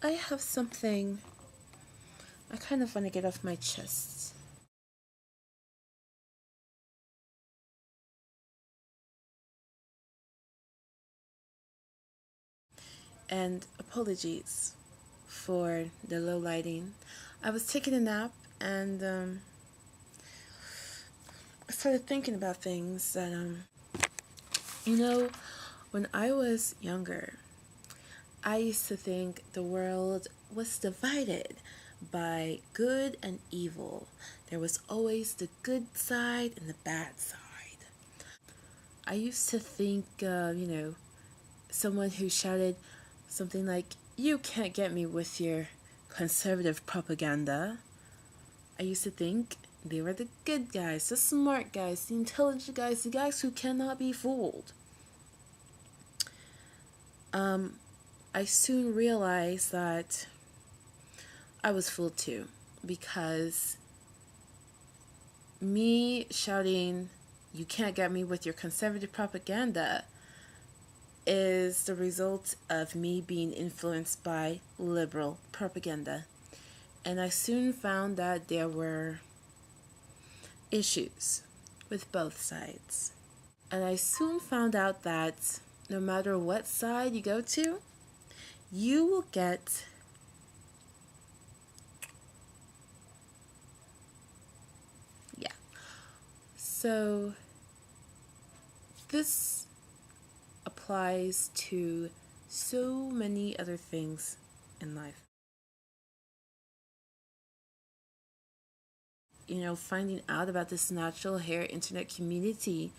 I have something I kind of want to get off my chest. And apologies for the low lighting. I was taking a nap and I started thinking about things that, when I was younger, I used to think the world was divided by good and evil. There was always the good side and the bad side. I used to think, someone who shouted something like, "You can't get me with your conservative propaganda." I used to think they were the good guys, the smart guys, the intelligent guys, the guys who cannot be fooled. I soon realized that I was fooled too, because me shouting, "You can't get me with your conservative propaganda," is the result of me being influenced by liberal propaganda. And I soon found that there were issues with both sides. And I soon found out that no matter what side you go to, you will get So this applies to so many other things in life. Finding out about this natural hair internet community.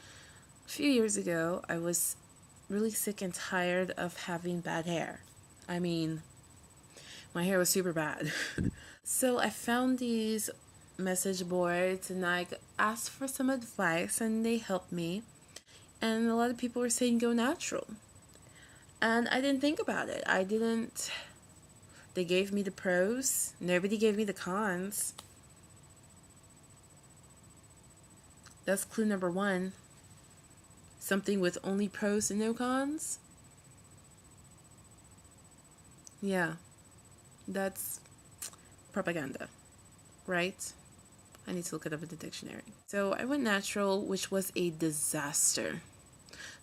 A few years ago, I was really sick and tired of having bad hair. I mean, my hair was super bad. So I found these message boards and I asked for some advice and they helped me. And a lot of people were saying go natural. And I didn't think about it. They gave me the pros. Nobody gave me the cons. That's clue number one. Something with only pros and no cons? Yeah, that's propaganda, right? I need to look it up in the dictionary. So I went natural, which was a disaster.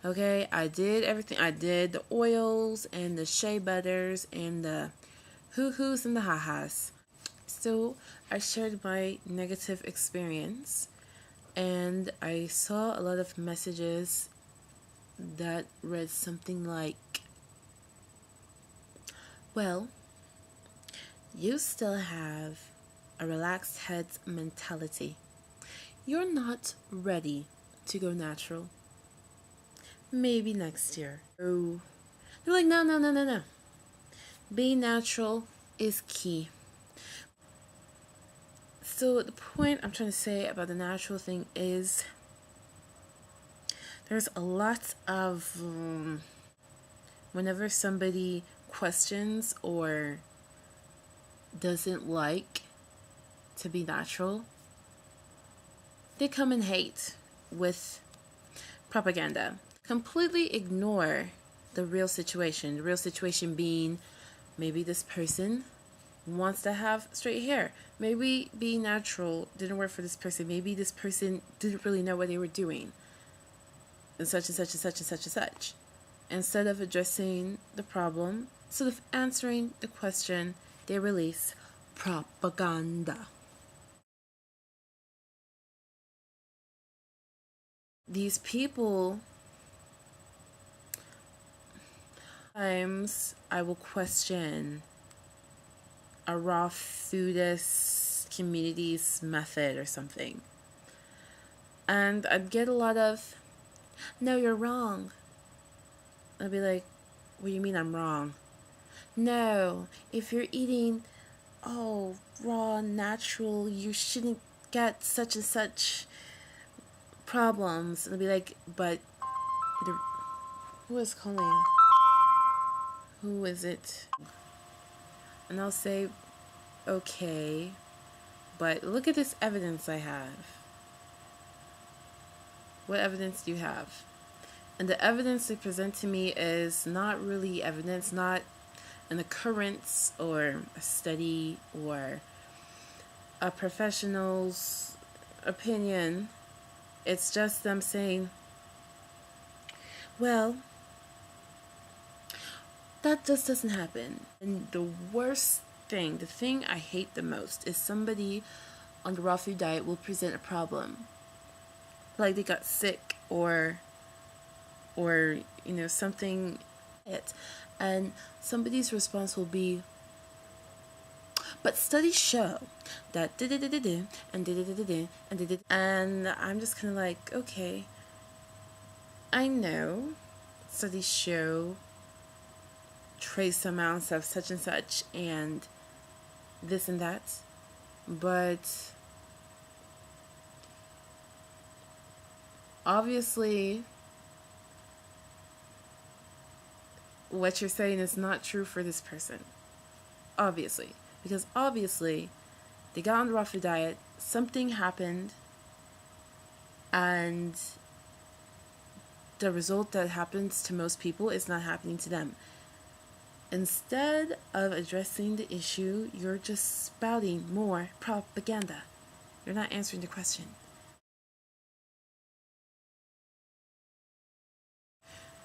Okay, I did everything. I did the oils and the shea butters and the hoo-hoos and the ha-has. So I shared my negative experience and I saw a lot of messages that read something like, well, you still have a relaxed head mentality. You're not ready to go natural. Maybe next year. Oh, they're like, no. Being natural is key. So the point I'm trying to say about the natural thing is there's a lot of whenever somebody questions or doesn't like to be natural, they come and hate with propaganda. Completely ignore the real situation. The real situation being maybe this person wants to have straight hair. Maybe being natural didn't work for this person. Maybe this person didn't really know what they were doing. And such and such and such and such and such. Instead of addressing the problem, instead of answering the question, they release propaganda. These people, sometimes I will question a raw foodist community's method or something. And I'd get a lot of, "No, you're wrong." I'd be like, "What do you mean I'm wrong?" "No, if you're eating, raw, natural, you shouldn't get such and such problems." And I'd be like, "But who is calling? Who is it?" And I'll say, "Okay, but look at this evidence I have." What evidence do you have? And the evidence they present to me is not really evidence, not an occurrence or a study or a professional's opinion. It's just them saying, well, that just doesn't happen. And the worst thing, the thing I hate the most, is somebody on the raw food diet will present a problem. Like they got sick or something, and somebody's response will be, but studies show that and I'm just kind of like, okay, I know studies show trace amounts of such and such and this and that, but obviously what you're saying is not true for this person. Obviously. Because obviously they got on the raw food diet, something happened, and the result that happens to most people is not happening to them. Instead of addressing the issue, you're just spouting more propaganda. You're not answering the question.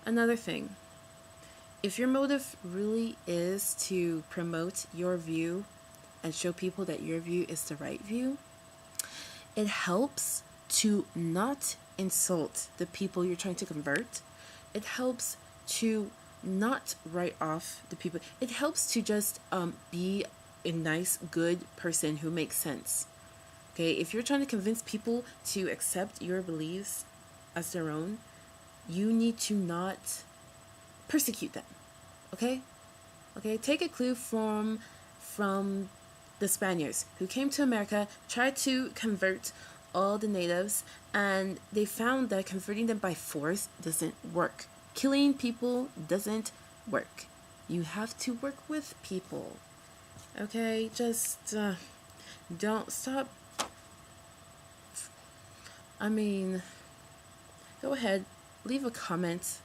Another thing, if your motive really is to promote your view and show people that your view is the right view, it helps to not insult the people you're trying to convert. It helps to not write off the people. It helps to just be a nice, good person who makes sense. Okay, if you're trying to convince people to accept your beliefs as their own, you need to not persecute them. Okay? Take a clue from the Spaniards who came to America, tried to convert all the natives, and they found that converting them by force doesn't work. Killing people doesn't work. You have to work with people. Okay? Just don't stop. Go ahead, leave a comment.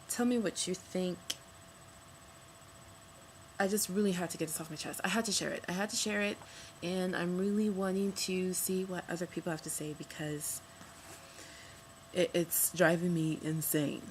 Tell me what you think. I just really had to get this off my chest. I had to share it. And I'm really wanting to see what other people have to say because it's driving me insane.